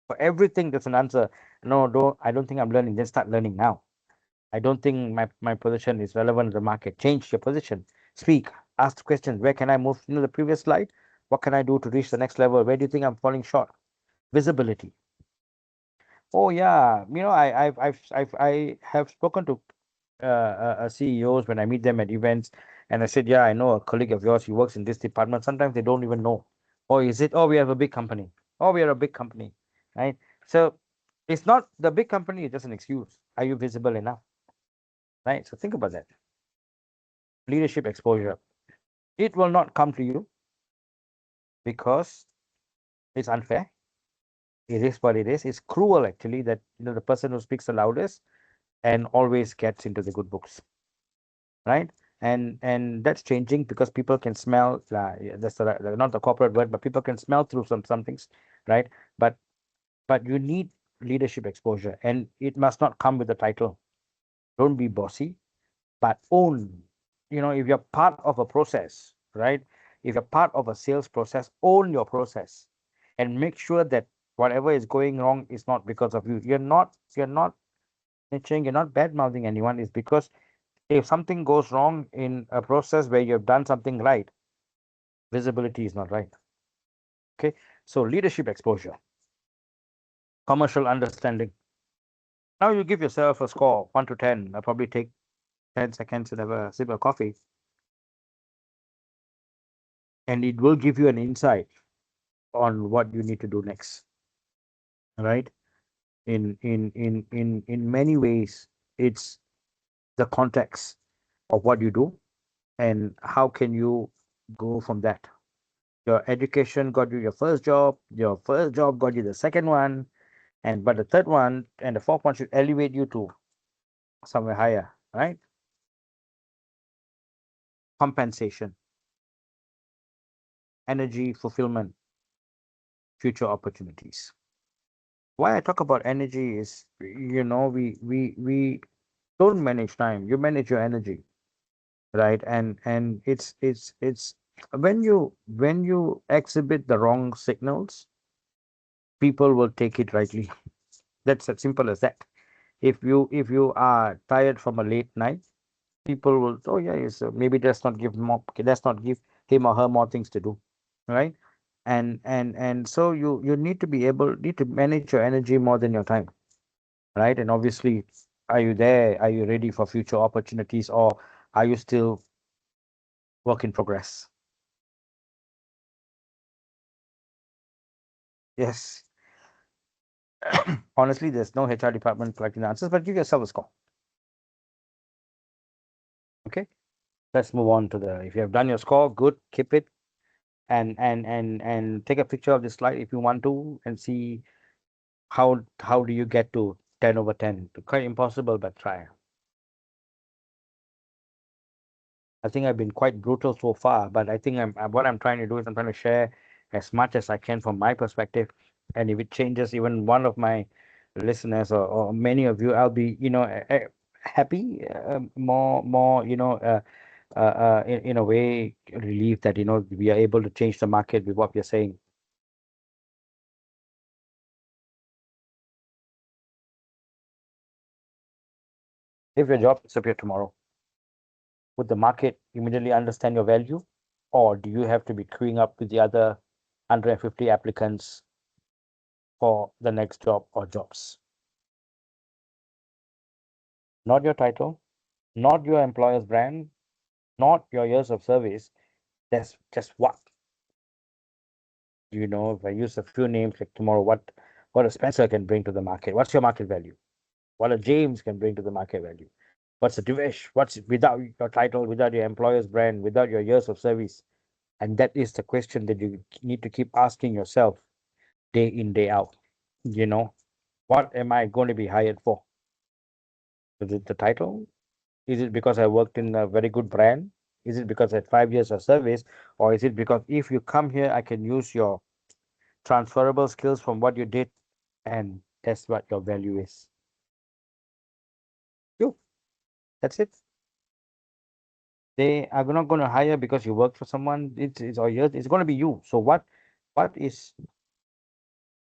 For everything, there's an answer. No, I don't think I'm learning. Then start learning now. I don't think my position is relevant to the market. Change your position. Speak. Ask questions. Where can I move? You know, the previous slide. What can I do to reach the next level? Where do you think I'm falling short? Visibility. Oh yeah, I have spoken to CEOs when I meet them at events, and I said, yeah, I know a colleague of yours. He works in this department. Sometimes they don't even know. Oh, is it? Oh, we have a big company. Oh, we are a big company, right? So it's not the big company is just an excuse. Are you visible enough, right? So think about that. Leadership exposure. It will not come to you because it's unfair. It is what it is. It's cruel actually that the person who speaks the loudest and always gets into the good books, right? And that's changing because people can smell. Yeah, that's not the corporate word, but people can smell through some things, right? But you need leadership exposure, and it must not come with a title. Don't be bossy, but own. If you're part of a process, right? If you're part of a sales process, own your process, and make sure that whatever is going wrong is not because of you. You're not snitching. You're not bad mouthing anyone. It's because if something goes wrong in a process where you've done something right, visibility is not right. Okay. So leadership exposure, commercial understanding. Now you give yourself a score 1 to 10. I'll probably take 10 seconds to have a sip of coffee, and it will give you an insight on what you need to do next. Right. In many ways, it's the context of what you do and how can you go from that. Your education got you your first job got you the second one, and but the third one and the fourth one should elevate you to somewhere higher, right? Compensation, energy, fulfillment, future opportunities. Why I talk about energy is, we don't manage time. You manage your energy, right? And it's when you exhibit the wrong signals, people will take it rightly. That's as simple as that. If you are tired from a late night, people will, oh yeah, yes, maybe let's not give him or her more things to do, right? And so you need to manage your energy more than your time, right? And obviously, are you ready for future opportunities, or are you still work in progress? Yes. Honestly, there's no HR department collecting the answers, but give yourself a score. Okay, let's move on to the, if you have done your score, good, keep it, and take a picture of this slide if you want to, and see how do you get to 10/10. Quite impossible, but try. I think I've been quite brutal so far, but I think what I'm trying to do is I'm trying to share as much as I can from my perspective. And if it changes even one of my listeners, or many of you, I'll be, happy, more, in a way, relieved that, we are able to change the market with what we're saying. If your job disappeared tomorrow, would the market immediately understand your value? Or do you have to be queuing up with the other 150 applicants for the next job or jobs? Not your title, not your employer's brand, not your years of service. That's just what. If I use a few names like tomorrow, what a Spencer can bring to the market. What's your market value? What a James can bring to the market value? What's a Divesh? What's without your title, without your employer's brand, without your years of service? And that is the question that you need to keep asking yourself day in, day out. You know, What am I going to be hired for? Is it the title? Is it because I worked in a very good brand? Is it because I had 5 years of service? Or is it because if you come here, I can use your transferable skills from what you did, and that's what your value is? You. That's it. They are not going to hire because you work for someone. It's or yours. It's going to be you. So what is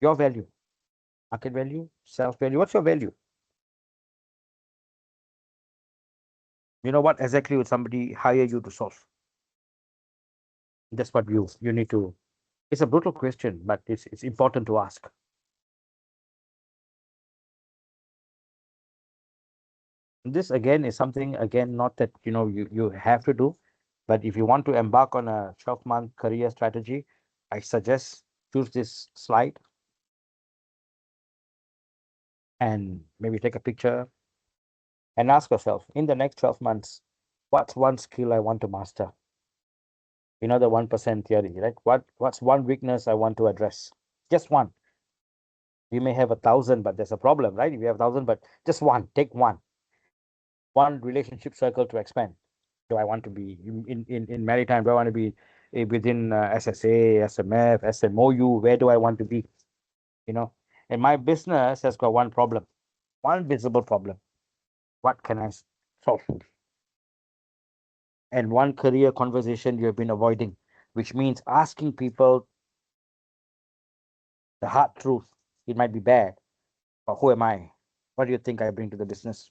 your value? Market value, self value. What's your value? You know what exactly would somebody hire you to solve? That's what you need to. It's a brutal question, but it's important to ask. This again is something again not that you have to do, but if you want to embark on a 12-month career strategy, I suggest choose this slide and maybe take a picture and ask yourself in the next 12 months, what's one skill I want to master? You know the 1% theory, right? What's one weakness I want to address? Just one. You may have 1,000, but there's a problem, right? If you have 1,000, but just one, take one. One relationship circle to expand. Do I want to be in maritime? Do I want to be within SSA, SMF, SMOU? Where do I want to be? You know, and my business has got one problem, one visible problem. What can I solve? And one career conversation you have been avoiding, which means asking people the hard truth. It might be bad, but who am I? What do you think I bring to the business?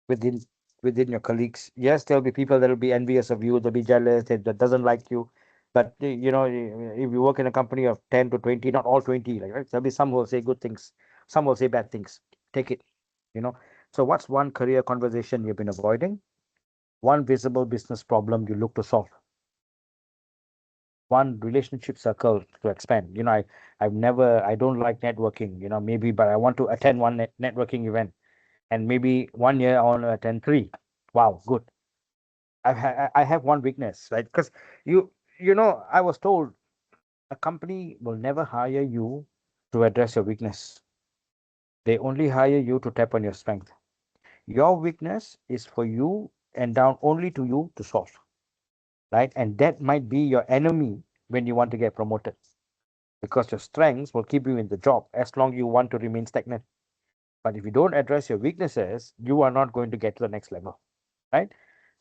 within within your colleagues. Yes, there'll be people that'll be envious of you, they'll be jealous, that doesn't like you. But if you work in a company of 10 to 20, not all 20, like, right? There'll be some who will say good things, some will say bad things. Take it, you know. So what's one career conversation you've been avoiding? One visible business problem you look to solve. One relationship circle to expand. I don't like networking, maybe, but I want to attend one networking event, and maybe 1 year I want to attend three. Wow, good. I have one weakness, right? Because I was told a company will never hire you to address your weakness. They only hire you to tap on your strength. Your weakness is for you and down only to you to solve, right? And that might be your enemy when you want to get promoted, because your strengths will keep you in the job as long you want to remain stagnant. But if you don't address your weaknesses, you are not going to get to the next level, right?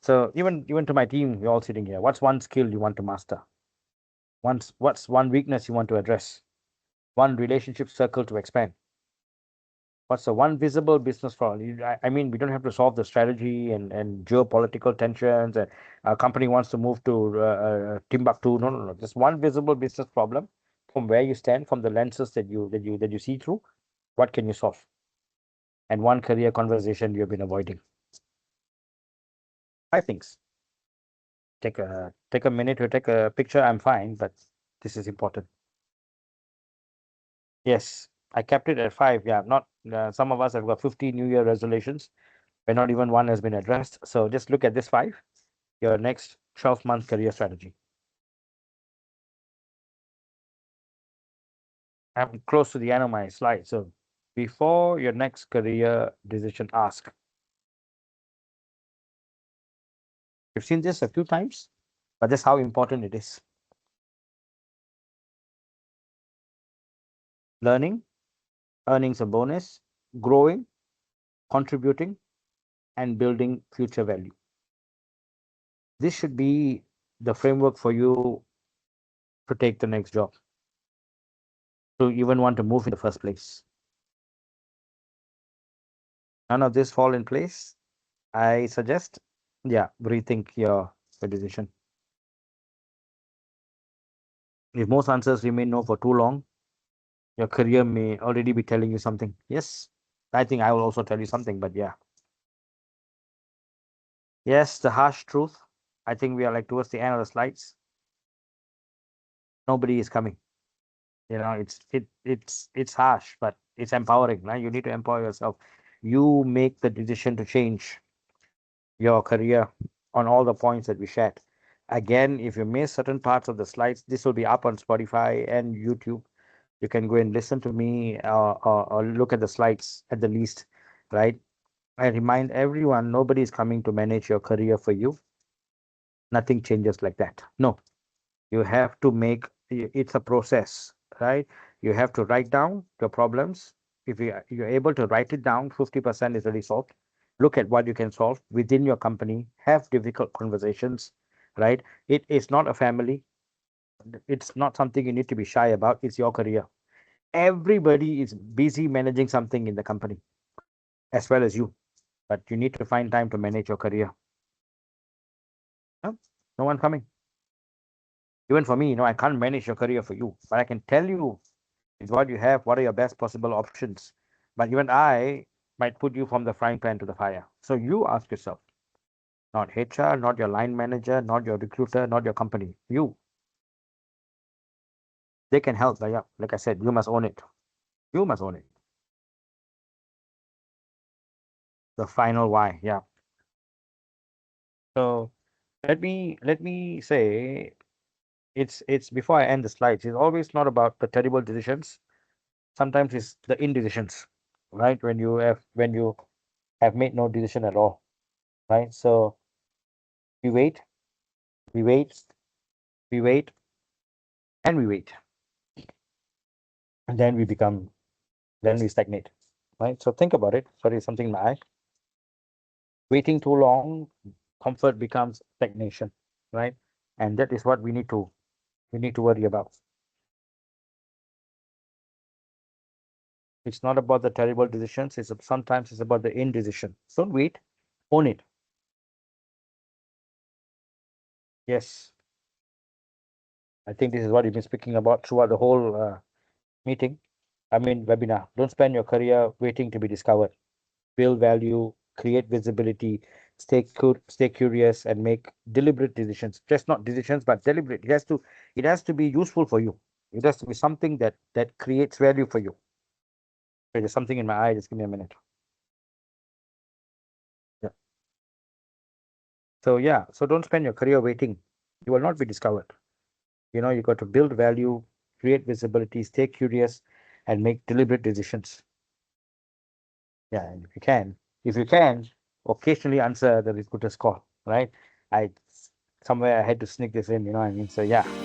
So even to my team, you're all sitting here. What's one skill you want to master? What's one weakness you want to address? One relationship circle to expand? What's the one visible business problem? I mean, we don't have to solve the strategy and geopolitical tensions, and a company wants to move to Timbuktu. No, no, no. Just one visible business problem from where you stand, from the lenses that you see through. What can you solve? And one career conversation you've been avoiding. 5 things. Take a minute to take a picture. I'm fine, but this is important. Yes, I kept it at five. Yeah, not some of us have got 50 New Year resolutions, where not even one has been addressed. So just look at this five, your next 12-month career strategy. I'm close to the end of my slide. So before your next career decision, ask. You've seen this a few times, but that's how important it is. Learning, earnings a bonus, growing, contributing, and building future value. This should be the framework for you to take the next job, to even want to move in the first place. None of this fall in place, I suggest, yeah, rethink your decision. If most answers remain no for too long, your career may already be telling you something. Yes, I think I will also tell you something, but yeah. Yes, the harsh truth. I think we are like towards the end of the slides. Nobody is coming. It's harsh, but it's empowering, right? You need to empower yourself. You make the decision to change your career on all the points that we shared. Again, if you miss certain parts of the slides, this will be up on Spotify and YouTube. You can go and listen to me, or look at the slides at the least, right? I remind everyone, nobody is coming to manage your career for you. Nothing changes like that. No, you have to make it's a process, right? You have to write down your problems. If you're able to write it down, 50% is already solved. Look at what you can solve within your company. Have difficult conversations, right? It is not a family. It's not something you need to be shy about. It's your career. Everybody is busy managing something in the company as well as you, but you need to find time to manage your career. No, no one coming. Even for me, I can't manage your career for you, but I can tell you is what you have, what are your best possible options. But even I might put you from the frying pan to the fire. So you ask yourself, not HR, not your line manager, not your recruiter, not your company. You, they can help, but yeah, like I said, you must own it. You must own it. The final why, yeah. So let me say it's before I end the slides, it's always not about the terrible decisions. Sometimes it's the indecisions, right? When you have made no decision at all, right? So we wait, we wait, we wait, and we wait, and then we stagnate, right? So think about it. Sorry, something in my eye. Waiting too long, comfort becomes stagnation, right? And that is what we need to worry about. It's not about the terrible decisions. Sometimes it's about the indecision. Don't wait, own it. Yes, I think this is what you've been speaking about throughout the whole meeting. I mean, webinar. Don't spend your career waiting to be discovered. Build value, create visibility, stay curious, and make deliberate decisions. Just not decisions, but deliberate. It has to be useful for you. It has to be something that creates value for you. There's something in my eye. Just give me a minute. Yeah. So yeah. So don't spend your career waiting. You will not be discovered. You got to build value, create visibility, stay curious, and make deliberate decisions. Yeah, and if you can, occasionally answer the recruiter's call, right? I somewhere I had to sneak this in, you know what I mean? So yeah.